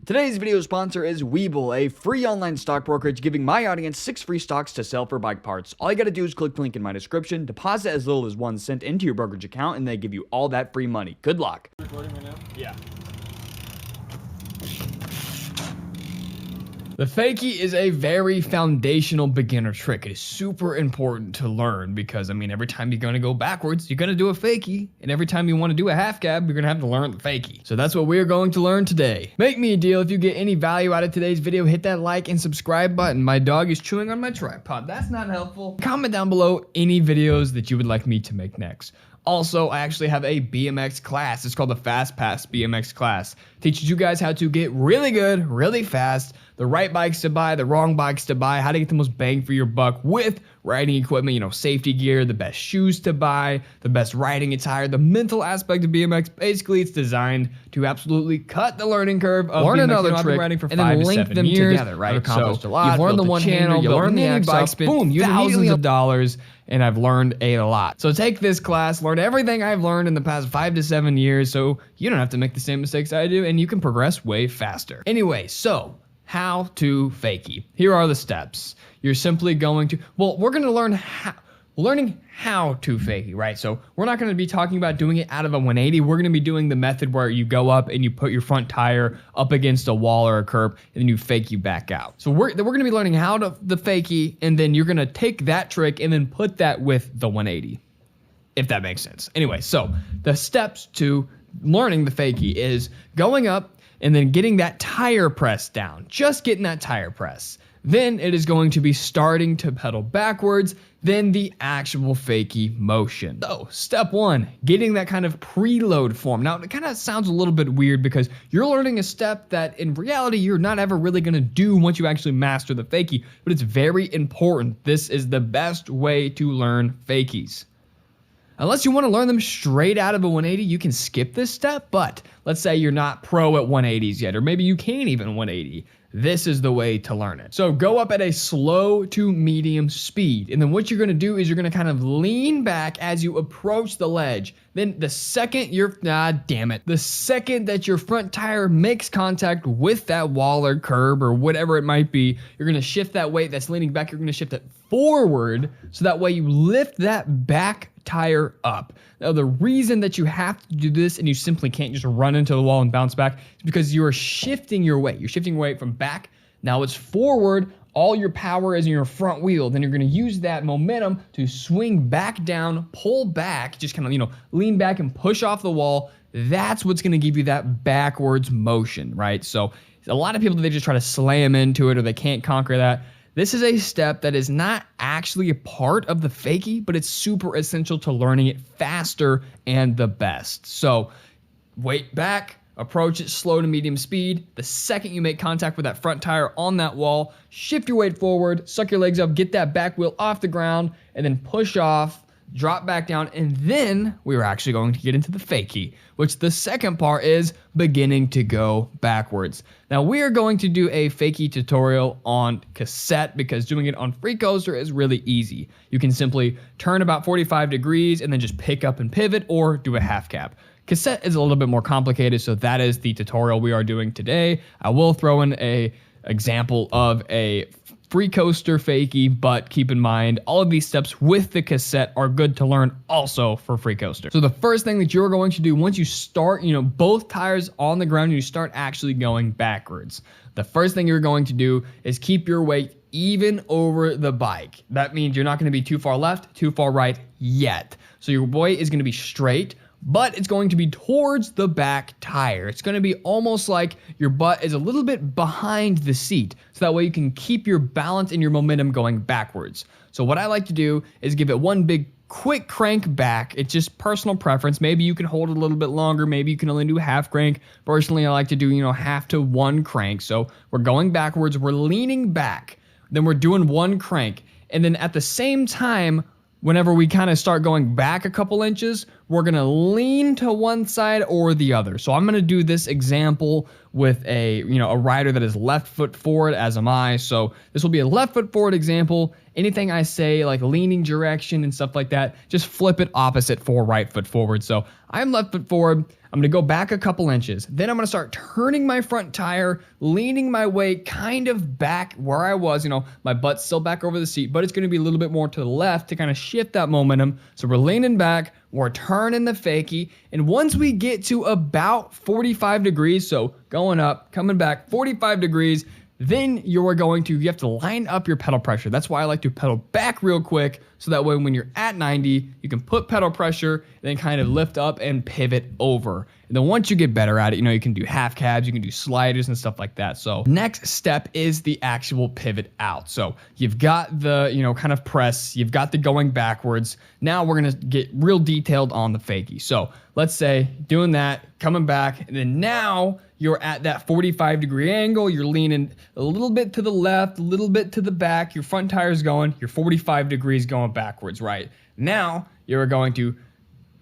Today's video sponsor is Webull, a free online stock brokerage giving my audience 6 free stocks to sell for bike parts. All you gotta do is click the link in my description, deposit as little as 1 cent into your brokerage account, and they give you all that free money. Good luck. Recording right now? Yeah. The fakie is a very foundational beginner trick. It is super important to learn because, every time you're going to go backwards, you're going to do a fakie. And every time you want to do a half cab, you're going to have to learn the fakie. So that's what we're going to learn today. Make me a deal. If you get any value out of today's video, hit that like and subscribe button. My dog is chewing on my tripod. That's not helpful. Comment down below any videos that you would like me to make next. Also, I actually have a BMX class. It's called the Fast Pass BMX class. Teaches you guys how to get really good, really fast, the right bikes to buy, the wrong bikes to buy, how to get the most bang for your buck with riding equipment, safety gear, the best shoes to buy, the best riding attire, the mental aspect of BMX. Basically, it's designed to absolutely cut the learning curve of learn BMX. another trick riding for and then 5 to link 7 them years. together, right? I've accomplished So a lot. you've learned built the one channel, handle, you built learn the mini bike, bikes, boom, you thousands immediately- of dollars, and I've learned a lot. So take this class, learn everything I've learned in the past 5 to 7 years, so you don't have to make the same mistakes I do, and you can progress way faster. Anyway, so how to fakie. Here are the steps. You're simply going to, we're going to learn learning how to fakie, right? So we're not going to be talking about doing it out of a 180. We're going to be doing the method where you go up and you put your front tire up against a wall or a curb and then you fakie back out. So we're going to be learning how to the fakie, and then you're going to take that trick and then put that with the 180, if that makes sense. Anyway, so the steps to learning the fakie is going up and then getting that tire press down, just getting that tire press. Then it is going to be starting to pedal backwards, then the actual fakie motion. So step 1, getting that kind of preload form. Now it kind of sounds a little bit weird because you're learning a step that in reality you're not ever really gonna do once you actually master the fakie, but it's very important. This is the best way to learn fakies. Unless you want to learn them straight out of a 180, you can skip this step, but let's say you're not pro at 180s yet, or maybe you can't even 180. This is the way to learn it. So go up at a slow to medium speed, and then what you're gonna do is you're gonna kind of lean back as you approach the ledge. Then the second the second that your front tire makes contact with that wall or curb or whatever it might be, you're gonna shift that weight that's leaning back, you're gonna shift it forward, so that way you lift that back tire up. Now the reason that you have to do this and you simply can't just run into the wall and bounce back is because you are shifting your weight. You're shifting your weight from back, now it's forward, all your power is in your front wheel. Then you're gonna use that momentum to swing back down, pull back, just kind of, lean back and push off the wall. That's what's gonna give you that backwards motion, right? So a lot of people, they just try to slam into it or they can't conquer that. This is a step that is not actually a part of the fakie, but it's super essential to learning it faster and the best. So weight back, approach it slow to medium speed. The second you make contact with that front tire on that wall, shift your weight forward, suck your legs up, get that back wheel off the ground, and then push off, drop back down, and then we were actually going to get into the fakie, which the second part is beginning to go backwards. Now we are going to do a fakie tutorial on cassette because doing it on freecoaster is really easy. You can simply turn about 45 degrees and then just pick up and pivot or do a half cab. Cassette is a little bit more complicated, so that is the tutorial we are doing today. I will throw in a example of a freecoaster fakie, but keep in mind all of these steps with the cassette are good to learn also for freecoaster. So the first thing that you're going to do once you start, both tires on the ground, you start actually going backwards. The first thing you're going to do is keep your weight even over the bike. That means you're not going to be too far left, too far right yet. So your weight is going to be straight, but it's going to be towards the back tire. It's going to be almost like your butt is a little bit behind the seat, so that way you can keep your balance and your momentum going backwards. So what I like to do is give it one big quick crank back. It's just personal preference. Maybe you can hold it a little bit longer. Maybe you can only do half crank. Personally, I like to do, half to one crank. So we're going backwards, we're leaning back, then we're doing one crank. And then at the same time, whenever we kind of start going back a couple inches, we're gonna lean to one side or the other. So I'm gonna do this example with a rider that is left foot forward, as am I. So this will be a left foot forward example. Anything I say, like leaning direction and stuff like that, just flip it opposite for right foot forward. So I'm left foot forward. I'm gonna go back a couple inches. Then I'm gonna start turning my front tire, leaning my weight kind of back where I was. My butt's still back over the seat, but it's gonna be a little bit more to the left to kind of shift that momentum. So we're leaning back, we're turning the fakie, and once we get to about 45 degrees, so going up, coming back 45 degrees, then you have to line up your pedal pressure. That's why I like to pedal back real quick, so that way when you're at 90, you can put pedal pressure, and then kind of lift up and pivot over. And then once you get better at it, you can do half cabs, you can do sliders and stuff like that. So next step is the actual pivot out. So you've got the, kind of press, you've got the going backwards. Now we're gonna get real detailed on the fakie. So let's say doing that, coming back, and then now you're at that 45-degree angle, you're leaning a little bit to the left, a little bit to the back, your front tire's going, you're 45 degrees going backwards, right? Now you're going to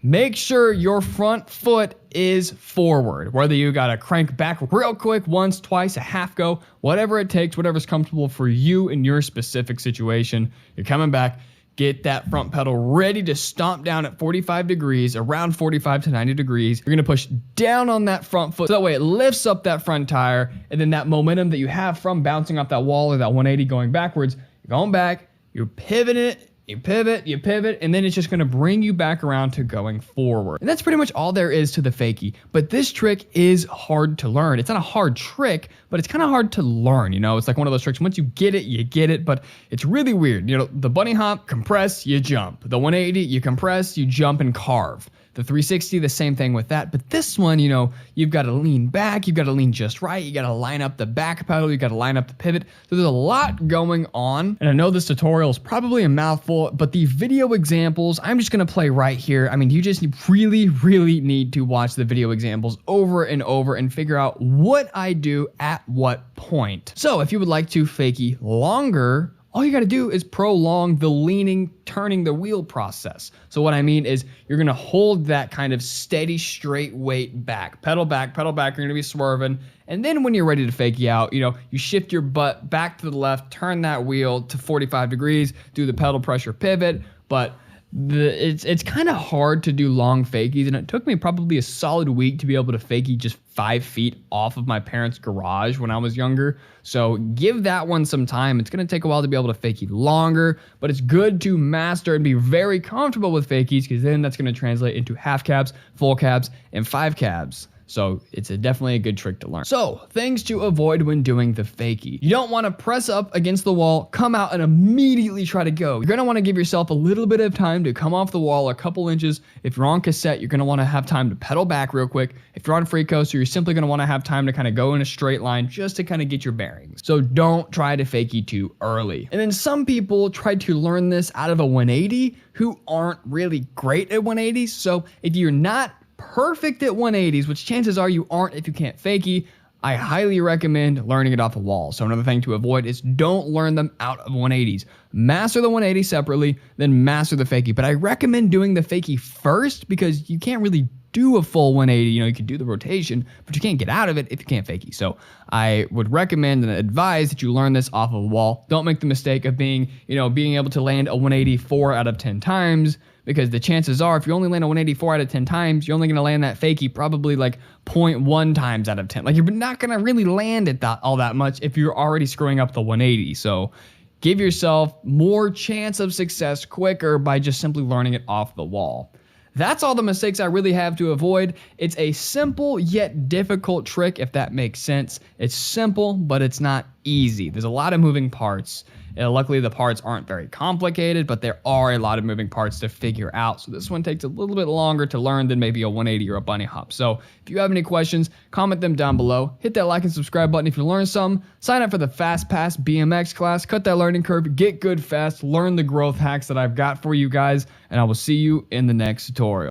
make sure your front foot is forward. Whether you gotta crank back real quick, once, twice, a half go, whatever it takes, whatever's comfortable for you in your specific situation, you're coming back. Get that front pedal ready to stomp down at 45 degrees, around 45 to 90 degrees. You're gonna push down on that front foot, so that way it lifts up that front tire, and then that momentum that you have from bouncing off that wall or that 180 going backwards, you're going back, you're pivoting it, you pivot, and then it's just gonna bring you back around to going forward. And that's pretty much all there is to the fakie. But this trick is hard to learn. It's not a hard trick, but it's kind of hard to learn. It's like one of those tricks. Once you get it, but it's really weird. The bunny hop, compress, you jump. The 180, you compress, you jump and carve. The 360, the same thing with that. But this one, you've got to lean back, you've got to lean just right, you got to line up the back pedal, you got to line up the pivot. So there's a lot going on. And I know this tutorial is probably a mouthful, but the video examples, I'm just going to play right here. You just really, really need to watch the video examples over and over and figure out what I do at what point. So if you would like to fakie longer, all you got to do is prolong the leaning, turning the wheel process. So what I mean is you're going to hold that kind of steady, straight weight back. Pedal back, you're going to be swerving. And then when you're ready to fakie out, you shift your butt back to the left, turn that wheel to 45 degrees, do the pedal pressure pivot. But it's kind of hard to do long fakies, and it took me probably a solid week to be able to fakie just 5 feet off of my parents' garage when I was younger. So give that one some time. It's going to take a while to be able to fakie longer, but it's good to master and be very comfortable with fakies, because then that's going to translate into half cabs, full cabs, and 5 cabs. So it's definitely a good trick to learn. So things to avoid when doing the fakie. You don't want to press up against the wall, come out, and immediately try to go. You're going to want to give yourself a little bit of time to come off the wall a couple inches. If you're on cassette, you're going to want to have time to pedal back real quick. If you're on freecoaster, you're simply going to want to have time to kind of go in a straight line just to kind of get your bearings. So don't try to fakie too early. And then some people try to learn this out of a 180 who aren't really great at 180s. So if you're not perfect at 180s, which chances are you aren't if you can't fakie, I highly recommend learning it off a wall. So another thing to avoid is don't learn them out of 180s. Master the 180 separately, then master the fakie. But I recommend doing the fakie first, because you can't really do a full 180. You can do the rotation, but you can't get out of it if you can't fakie. So I would recommend and advise that you learn this off of a wall. Don't make the mistake of being able to land a 180 4 out of 10 times, because the chances are if you only land a 180 4 out of 10 times, you're only going to land that fakie probably like 0.1 times out of 10. Like, you're not going to really land it all that much if you're already screwing up the 180. So give yourself more chance of success quicker by just simply learning it off the wall. That's all the mistakes I really have to avoid. It's a simple yet difficult trick, if that makes sense. It's simple, but it's not easy. There's a lot of moving parts. Luckily, the parts aren't very complicated, but there are a lot of moving parts to figure out. So this one takes a little bit longer to learn than maybe a 180 or a bunny hop. So if you have any questions, comment them down below. Hit that like and subscribe button if you learned some. Sign up for the Fast Pass BMX class. Cut that learning curve. Get good fast. Learn the growth hacks that I've got for you guys. And I will see you in the next tutorial.